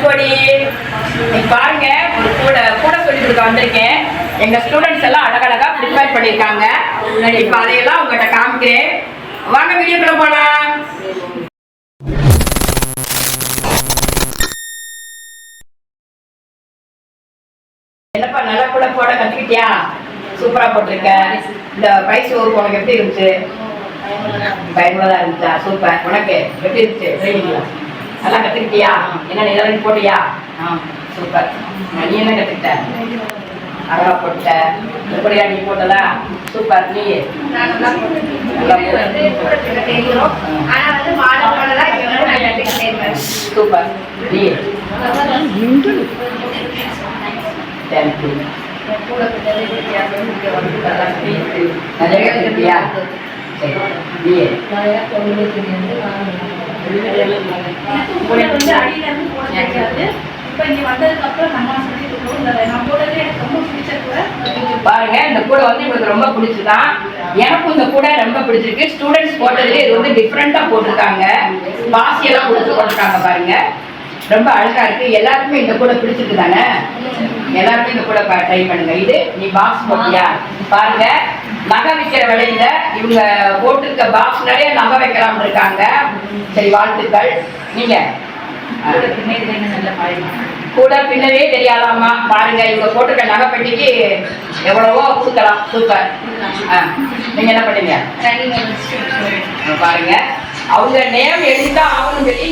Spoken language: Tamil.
எஸ்ஓடி பாருங்க, ஒரு கூட சொல்லி கொடுக்க வந்திருக்கேன். எங்க ஸ்டூடெண்ட்ஸ் எல்லாம் அழகழகா ப்ரிப்பேர் பண்ணியிருக்காங்க. இப்போ அதையெல்லாம் உங்கள்கிட்ட காமிக்கிறேன். வாங்க வீடியோக்குள்ள போலாம். என்னப்பா நல்லா கூட போட கற்றுக்கிட்டியா? சூப்பராக போட்டிருக்க. இந்த பைசு ஒரு உனக்கு எப்படி இருந்துச்சு? பயனுள்ளதாக இருந்துச்சா? சூப்பர். உனக்கு எப்படி இருந்துச்சு ட்ரைனிங்லாம்? நல்லா கற்றுக்கிட்டியா? என்ன இதெல்லாம் போட்டியா? சூப்பர். நீ என்ன கற்றுக்கிட்ட? அழகா போட்ட. எப்படியா நீ போட்டதா? சூப்பர். நீ சூப்பர். நீ நிறைய கற்றுக்கிட்டியா? பாருங்க, இந்த கூட வந்து இவங்களுக்கு ரொம்ப பிடிச்சுதான். எனக்கும் இந்த கூட ரொம்ப பிடிச்சிருக்கு. ஸ்டூடெண்ட்ஸ் போட்டதுல இது வந்து டிஃப்ரெண்டா போட்டிருக்காங்க. பாசியெல்லாம் கொடுத்து போட்டிருக்காங்க. பாருங்க, ரொம்ப அழகா இருக்கு. எல்லாருக்குமே இந்த கூட பிடிச்சிருக்கு தானே? எல்லாருமே இந்த கூட ட்ரை பண்ணுங்க. இது நீ பாக்ஸ் போட்டியா? பாருங்க, நகை வைக்கிற விலையில இவங்க போட்டிருக்க பாக்ஸ் நிறைய நகை வைக்கலாம் இருக்காங்க. சரி, வாழ்த்துக்கள். நீங்க கூட பின்னவே தெரியாதாமா? பாருங்க, இவங்க போட்டிருக்க நகை பெட்டிக்கு எவ்வளவோ கொடுக்கலாம். சூப்பர். நீங்க என்ன பண்ணீங்க? பாருங்க, அவங்க நேம் எழுதிதான் ஆகணும் சொல்லி